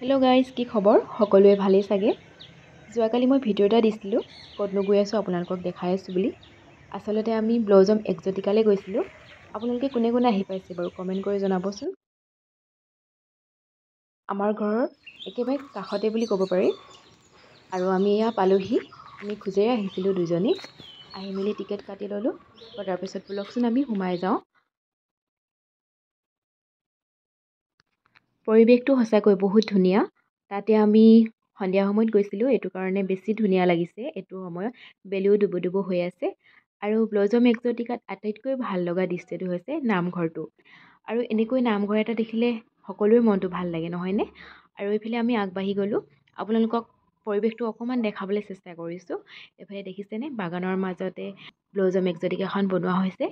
Hello' guys, কি খবৰ? সকলোৱে ভালেই চাগে। যোৱাকালি মই ভিডিঅ' এটা দিছিলোঁ, ক'তনো গৈ আছোঁ আপোনালোকক দেখাই আছোঁ বুলি। আচলতে আমি ব্লজম এক্সটিকালৈ গৈছিলোঁ। আপোনালোকে কোনে কোনে আহি পাইছে বাৰু কমেণ্ট কৰি জনাবচোন। আমাৰ ঘৰৰ একেবাৰে কাষতে বুলি ক'ব পাৰি। আৰু আমি এয়া পালোহি। আমি খোজেৰে আহিছিলোঁ দুজনী। আহি মেলি টিকেট কাটি ল'লোঁ। তাৰপিছত ব'লকচোন আমি সোমাই যাওঁ। পৰিৱেশটো সঁচাকৈ বহুত ধুনীয়া। তাতে আমি সন্ধিয়া সময়ত গৈছিলোঁ, এইটো কাৰণে বেছি ধুনীয়া লাগিছে। এইটো সময়ত বেলিও ডুবু ডুবু হৈ আছে। আৰু ব্লজম এক্সটিকাত আটাইতকৈ ভাল লগা দৃশ্যটো হৈছে নামঘৰটো। আৰু এনেকৈ নামঘৰ এটা দেখিলে সকলোৰে মনটো ভাল লাগে, নহয়নে? আৰু এইফালে আমি আগবাঢ়ি গ'লোঁ। আপোনালোকক পৰিৱেশটো অকণমান দেখাবলৈ চেষ্টা কৰিছোঁ। এইফালে দেখিছেনে বাগানৰ মাজতে ব্লজম এক্সটিকাখন বনোৱা হৈছে।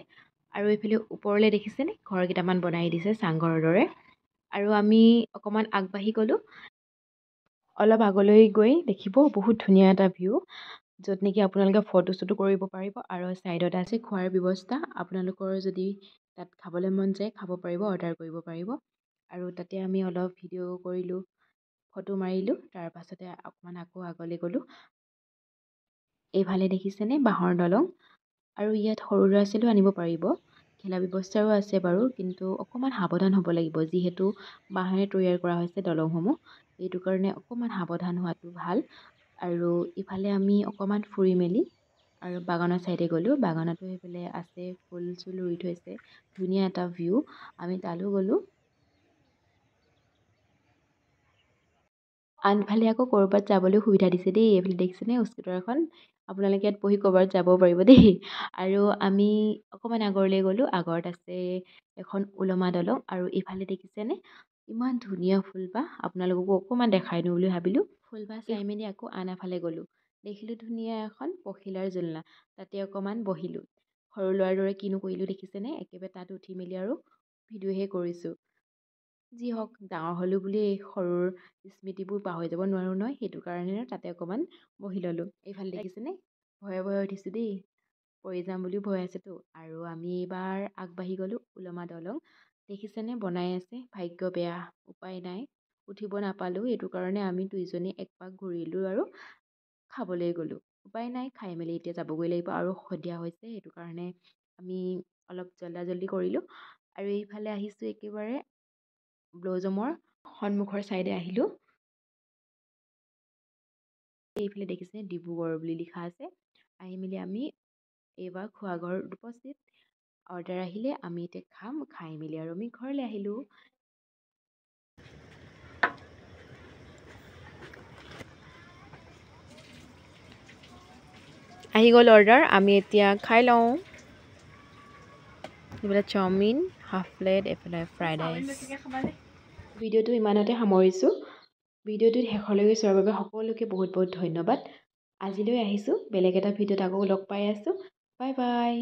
আৰু এইফালে ওপৰলৈ দেখিছেনে ঘৰ কেইটামান বনাই দিছে চাংঘৰৰ দৰে। আৰু আমি অকণমান আগবাঢ়ি গ'লোঁ। অলপ আগলৈ গৈ দেখিব বহুত ধুনীয়া এটা ভিউ, য'ত নেকি আপোনালোকে ফটো চটো কৰিব পাৰিব। আৰু ছাইডত আছে খোৱাৰ ব্যৱস্থা। আপোনালোকৰ যদি তাত খাবলৈ মন যায় খাব পাৰিব, অৰ্ডাৰ কৰিব পাৰিব। আৰু তাতে আমি অলপ ভিডিঅ' কৰিলোঁ, ফটো মাৰিলোঁ। তাৰ পাছতে অকণমান আকৌ আগলৈ গ'লোঁ। এইফালে দেখিছেনে বাঁহৰ দলং। আৰু ইয়াত সৰু ল'ৰা ছোৱালীও আনিব পাৰিব। খেলা ব্যৱস্থাও আছে বাৰু, কিন্তু অকণমান সাৱধান হ'ব লাগিব, যিহেতু বাঁহেৰে তৈয়াৰ কৰা হৈছে দলংসমূহ। এইটো কাৰণে অকণমান সাৱধান হোৱাটো ভাল। আৰু ইফালে আমি অকণমান ফুৰি মেলি আৰু বাগানৰ ছাইডে গ'লোঁ। বাগানতো সেইফালে আছে ফুল চুল ৰুই থৈছে, ধুনীয়া এটা ভিউ। আমি তালৈ গ'লোঁ। আনফালে আকৌ ক'ৰবাত যাবলৈ সুবিধা দিছে দেই। এইফালে দেখিছেনে স্কুটাৰ এখন, আপোনালোকে ইয়াত বহি ক'ৰবাত যাব পাৰিব দেই। আৰু আমি অকণমান আগলৈ গ'লোঁ। আগত আছে এখন ওলমা দলং। আৰু ইফালে দেখিছেনে ইমান ধুনীয়া ফুলপাহ। আপোনালোককো অকণমান দেখাই দিওঁ বুলি ভাবিলোঁ। ফুলপাহ চাই মেলি আকৌ আন এফালে গ'লোঁ। দেখিলোঁ ধুনীয়া এখন পখিলাৰ জোলনা, তাতে অকণমান বহিলোঁ। সৰু ল'ৰাৰ দৰে কিনো কৰিলোঁ দেখিছেনে, একেবাৰে তাত উঠি মেলি আৰু ভিডিঅ'হে কৰিছোঁ। যি হওক, ডাঙৰ হ'লোঁ বুলি এই সৰুৰ স্মৃতিবোৰ পাহৰি যাব নোৱাৰোঁ নহয়, সেইটো কাৰণে তাতে অকণমান বহি ল'লোঁ। এইফালে দেখিছেনে ভয়ে ভয়ে উঠিছোঁ দেই, পৰি যাম বুলিও ভয় আছেতো। আৰু আমি এইবাৰ আগবাঢ়ি গ'লোঁ। ওলমা দলং দেখিছেনে বনাই আছে, ভাগ্য বেয়া, উপায় নাই, উঠিব নাপালোঁ। এইটো কাৰণে আমি দুইজনী এক পাক ঘূৰিলোঁ আৰু খাবলৈ গ'লোঁ। উপায় নাই, খাই মেলি এতিয়া যাবগৈ লাগিব। আৰু সন্ধিয়া হৈছে, সেইটো কাৰণে আমি অলপ জল্দা জল্দি কৰিলোঁ। আৰু এইফালে আহিছোঁ একেবাৰে ব্লজমৰ সন্মুখৰ ছাইডে আহিলোঁ। এইফালে দেখিছে ডিব্ৰুগড় বুলি লিখা আছে। আহি মেলি আমি এইবাৰ খোৱাঘৰ উপস্থিত। অৰ্ডাৰ আহিলে আমি এতিয়া খাম, খাই মেলি আৰু আমি ঘৰলৈ আহিলোঁ। আহি গ'ল অৰ্ডাৰ, আমি এতিয়া খাই লওঁ। এইফালে চাওমিন, হাফ প্লেট, এইফালে ফ্ৰাইড ৰাইচ। ভিডিঅ'টো ইমানতে সামৰিছোঁ। ভিডিঅ'টো শেষলৈকে চোৱাৰ বাবে সকলোকে বহুত বহুত ধন্যবাদ। আজিলৈ আহিছোঁ, বেলেগ এটা ভিডিঅ'ত আকৌ লগ পাই আছোঁ। Bye bye.